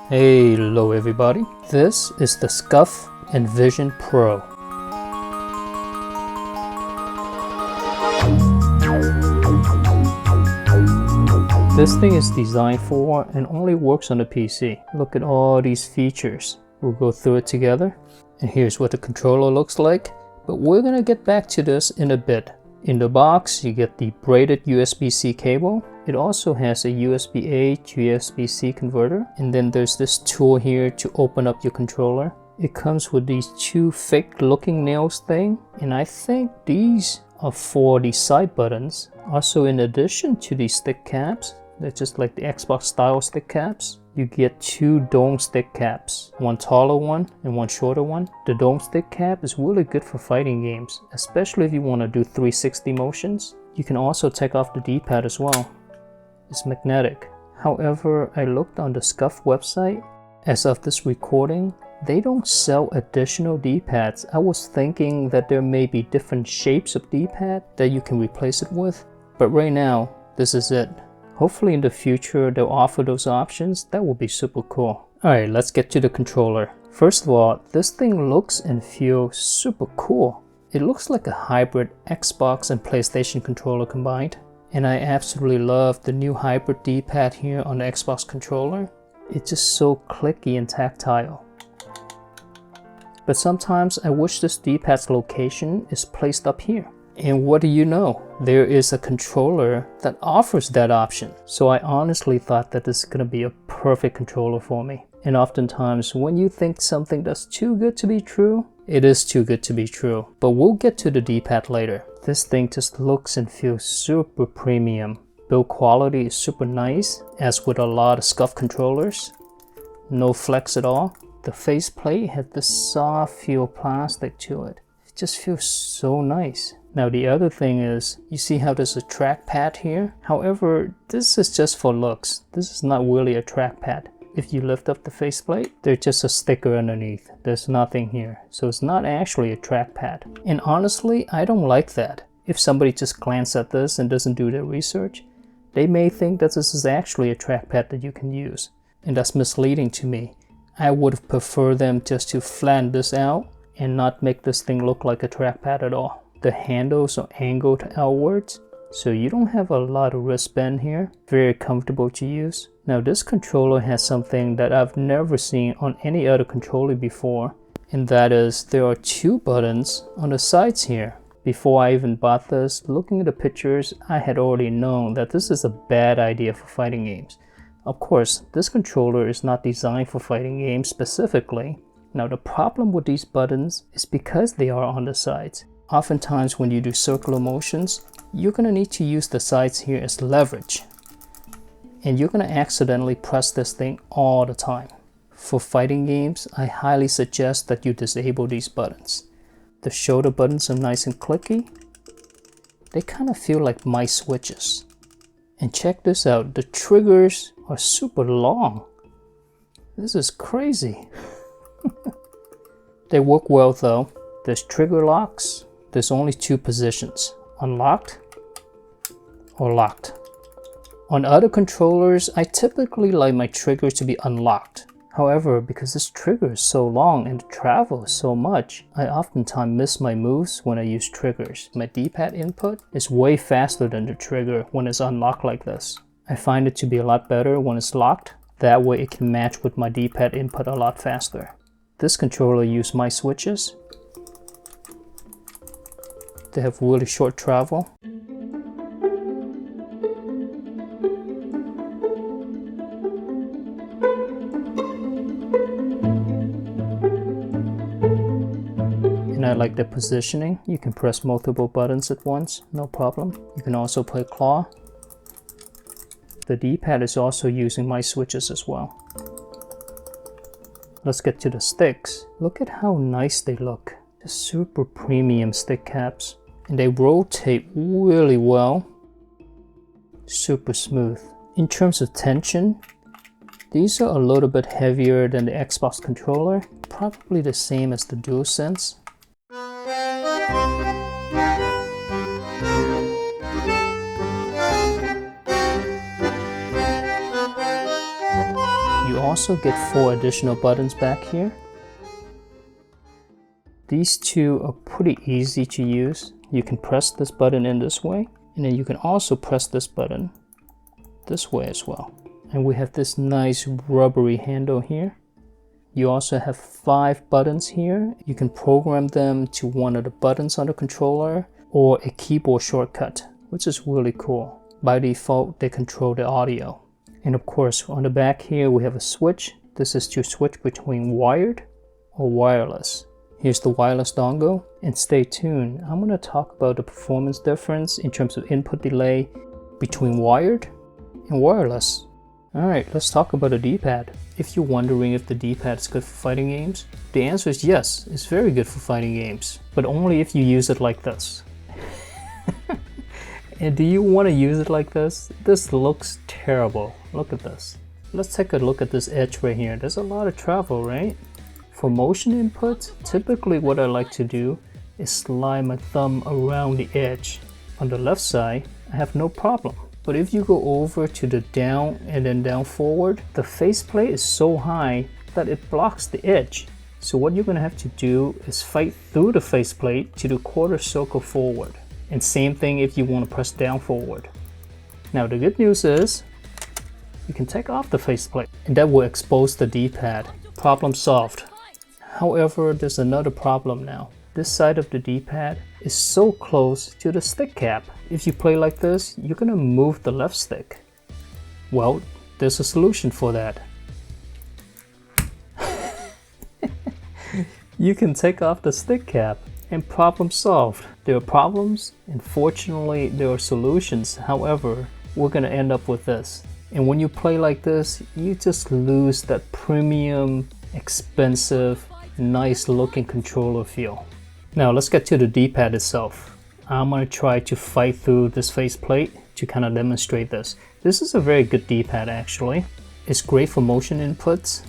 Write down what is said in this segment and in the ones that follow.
Hello everybody, this is the Scuf Envision Pro. This thing is designed for and only works on the PC. Look at all these features. We'll go through it together. And here's what the controller looks like. But we're gonna get back to this in a bit. In the box, you get the braided USB-C cable. It also has a USB-A to USB-C converter. And then there's this tool here to open up your controller. It comes with these two fake looking nails thing. And I think these are for the side buttons. Also, in addition to these stick caps, they're just like the Xbox style stick caps. You get two dome stick caps, one taller one and one shorter one. The dome stick cap is really good for fighting games, especially if you want to do 360 motions. You can also take off the D-pad as well. It's magnetic. However, I looked on the Scuf website. As of this recording, they don't sell additional D-pads. I was thinking that there may be different shapes of D-pad that you can replace it with, but right now, this is it. Hopefully in the future they'll offer those options. That would be super cool. Alright, let's get to the controller. First of all, this thing looks and feels super cool. It looks like a hybrid Xbox and PlayStation controller combined. And I absolutely love the new hybrid D-pad here on the Xbox controller. It's just so clicky and tactile. But sometimes I wish this D-pad's location is placed up here. And what do you know? There is a controller that offers that option. So I honestly thought that this is going to be a perfect controller for me. And oftentimes when you think something that's too good to be true, it is too good to be true. But we'll get to the D-pad later. This thing just looks and feels super premium. Build quality is super nice, as with a lot of Scuf controllers. No flex at all. The faceplate has this soft feel plastic to it. It just feels so nice. Now the other thing is, you see how there's a trackpad here? However, this is just for looks. This is not really a trackpad. If you lift up the faceplate, there's just a sticker underneath. There's nothing here. So it's not actually a trackpad. And honestly, I don't like that. If somebody just glances at this and doesn't do their research, they may think that this is actually a trackpad that you can use. And that's misleading to me. I would have preferred them just to flatten this out and not make this thing look like a trackpad at all. The handles are angled outwards, so you don't have a lot of wrist bend here. Very comfortable to use. Now this controller has something that I've never seen on any other controller before, and that is there are two buttons on the sides here. Before I even bought this, looking at the pictures, I had already known that this is a bad idea for fighting games. Of course, this controller is not designed for fighting games specifically. Now the problem with these buttons is because they are on the sides. Oftentimes when you do circular motions, you're going to need to use the sides here as leverage. And you're going to accidentally press this thing all the time. For fighting games, I highly suggest that you disable these buttons. The shoulder buttons are nice and clicky. They kind of feel like mice switches. And check this out, the triggers are super long. This is crazy. They work well though. There's trigger locks. There's only two positions, unlocked or locked. On other controllers, I typically like my triggers to be unlocked. However, because this trigger is so long and travels so much, I oftentimes miss my moves when I use triggers. My D-pad input is way faster than the trigger when it's unlocked like this. I find it to be a lot better when it's locked. That way it can match with my D-pad input a lot faster. This controller uses mice switches. They have really short travel. And I like the positioning. You can press multiple buttons at once, no problem. You can also play claw. The D-pad is also using mice switches as well. Let's get to the sticks. Look at how nice they look. The super premium stick caps. And they rotate really well. Super smooth. In terms of tension, these are a little bit heavier than the Xbox controller. Probably the same as the DualSense. You You also get 4 additional buttons back here. These 2 are pretty easy to use. You can press this button in this way, and then you can also press this button this way as well. And we have this nice rubbery handle here. You also have 5 buttons here. You can program them to one of the buttons on the controller or a keyboard shortcut, which is really cool. By default, they control the audio. And of course, on the back here, we have a switch. This is to switch between wired or wireless. Here's the wireless dongle, and stay tuned. I'm going to talk about the performance difference in terms of input delay between wired and wireless. Alright, let's talk about the D-pad. If you're wondering if the D-pad is good for fighting games, the answer is yes, it's very good for fighting games, but only if you use it like this. And do you want to use it like this? This looks terrible. Look at this. Let's take a look at this edge right here. There's a lot of travel, right? For motion input, typically what I like to do is slide my thumb around the edge. On the left side, I have no problem. But if you go over to the down and then down forward, the faceplate is so high that it blocks the edge. So what you're going to have to do is fight through the faceplate to do quarter circle forward. And same thing if you want to press down forward. Now the good news is, you can take off the faceplate and that will expose the D-pad. Problem solved. However, there's another problem now. This side of the D-pad is so close to the stick cap. If you play like this, you're gonna move the left stick. Well, there's a solution for that. You can take off the stick cap and problem solved. There are problems, and fortunately there are solutions. However, we're gonna end up with this. And when you play like this, you just lose that premium, expensive, nice looking controller feel. Now let's get to the D-pad itself. I'm going to try to fight through this faceplate to kind of demonstrate this. This is a very good D-pad actually. It's great for motion inputs.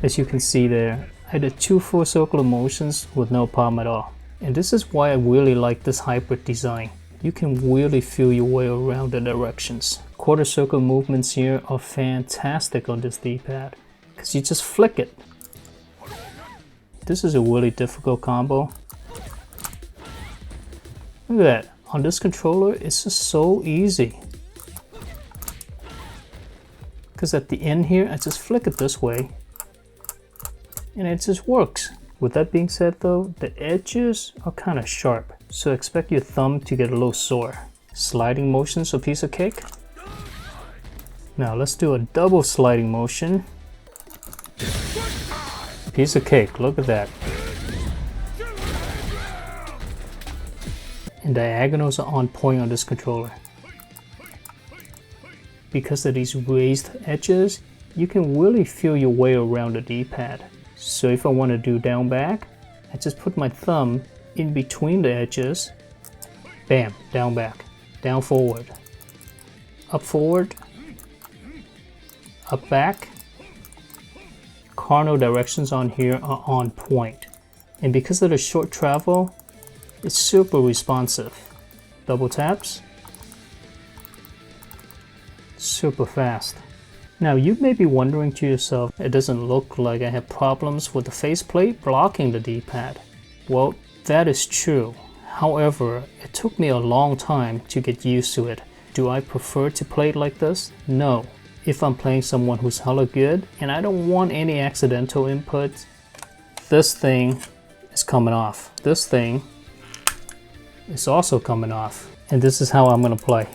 As you can see there, I did 2 full circular motions with no problem at all. And this is why I really like this hybrid design. You can really feel your way around the directions. Quarter circle movements here are fantastic on this D-pad, because you just flick it. This is a really difficult combo. Look at that. On this controller, it's just so easy. Because at the end here, I just flick it this way, and it just works. With that being said though, the edges are kind of sharp, so expect your thumb to get a little sore. Sliding motion's a piece of cake. Now let's do a double sliding motion. Piece of cake, look at that. And diagonals are on point on this controller. Because of these raised edges, you can really feel your way around the D-pad. So if I want to do down back, I just put my thumb in between the edges. Bam, down back, down forward, up forward, up back. Cardinal directions on here are on point. And because of the short travel, it's super responsive. Double taps, super fast. Now you may be wondering to yourself, it doesn't look like I have problems with the faceplate blocking the D-pad. Well, that is true. However, it took me a long time to get used to it. Do I prefer to play it like this? No. If I'm playing someone who's hella good and I don't want any accidental input, this thing is coming off. This thing is also coming off. And this is how I'm gonna play.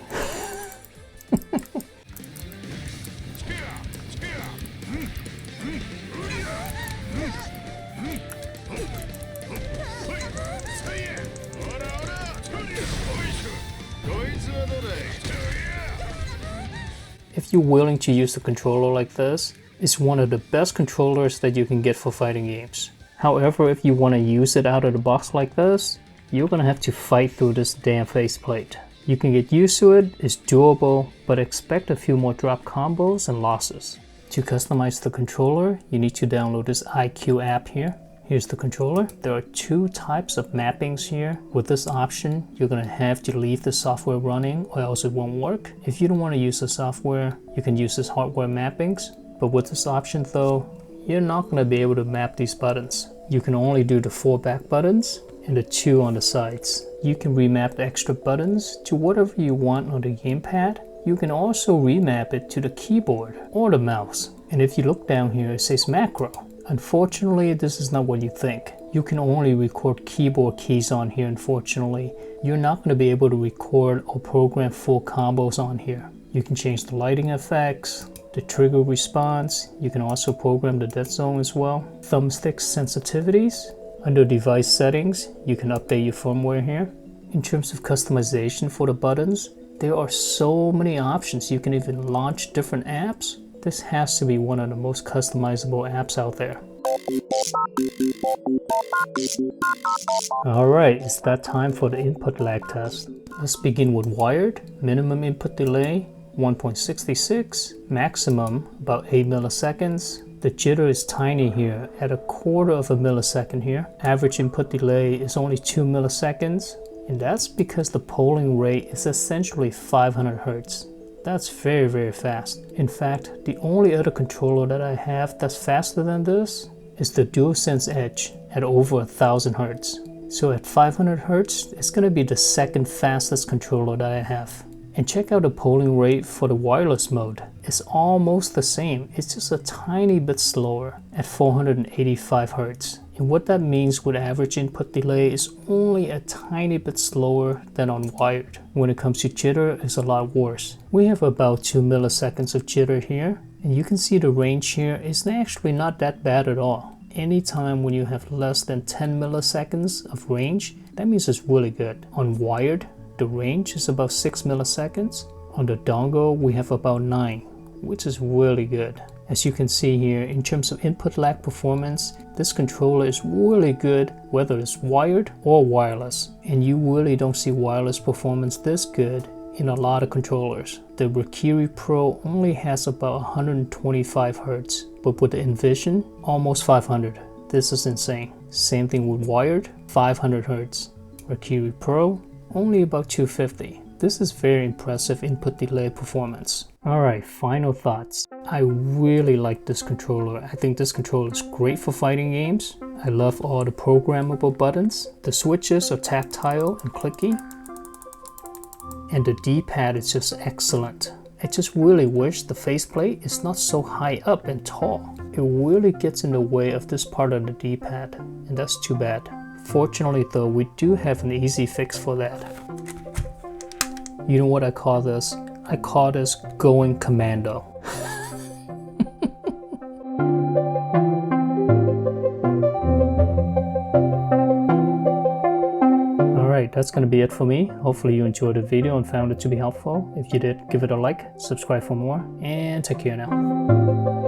If you're willing to use the controller like this, it's one of the best controllers that you can get for fighting games. However, if you want to use it out of the box like this, you're gonna have to fight through this damn faceplate. You can get used to it, it's doable, but expect a few more drop combos and losses. To customize the controller, you need to download this IQ app here. Here's the controller. There are two types of mappings here. With this option, you're going to have to leave the software running or else it won't work. If you don't want to use the software, you can use this hardware mappings. But with this option though, you're not going to be able to map these buttons. You can only do the 4 back buttons and the 2 on the sides. You can remap the extra buttons to whatever you want on the gamepad. You can also remap it to the keyboard or the mouse. And if you look down here, it says macro. Unfortunately, this is not what you think. You can only record keyboard keys on here, unfortunately. You're not going to be able to record or program full combos on here. You can change the lighting effects, the trigger response. You can also program the dead zone as well. Thumbstick sensitivities. Under device settings, you can update your firmware here. In terms of customization for the buttons, there are so many options. You can even launch different apps. This has to be one of the most customizable apps out there. Alright, it's that time for the input lag test. Let's begin with wired. Minimum input delay 1.66, maximum about 8 milliseconds. The jitter is tiny here at 1/4 of a millisecond here. Average input delay is only 2 milliseconds, and that's because the polling rate is essentially 500 Hz. That's very fast. In fact, the only other controller that I have that's faster than this is the DualSense Edge at over 1000 Hz. So at 500 Hz, it's going to be the second fastest controller that I have. And check out the polling rate for the wireless mode. It's almost the same. It's just a tiny bit slower at 485 Hz. And what that means with average input delay is only a tiny bit slower than on wired. When it comes to jitter, it's a lot worse. We have about 2 milliseconds of jitter here. And you can see the range here is actually not that bad at all. Anytime when you have less than 10 milliseconds of range, that means it's really good. On wired, the range is about 6 milliseconds. On the dongle, we have about 9, which is really good. As you can see here, in terms of input lag performance, this controller is really good whether it's wired or wireless. And you really don't see wireless performance this good in a lot of controllers. The Valkyrie Pro only has about 125 Hz, but with the Envision, almost 500. This is insane. Same thing with wired, 500 Hz. Valkyrie Pro, only about 250. This is very impressive input delay performance. Alright, final thoughts. I really like this controller. I think this controller is great for fighting games. I love all the programmable buttons. The switches are tactile and clicky. And the D-pad is just excellent. I just really wish the faceplate is not so high up and tall. It really gets in the way of this part of the D-pad, and that's too bad. Fortunately though, we do have an easy fix for that. You know what I call this? I call this going commando. Alright, that's gonna be it for me. Hopefully you enjoyed the video and found it to be helpful. If you did, give it a like, subscribe for more, and take care now.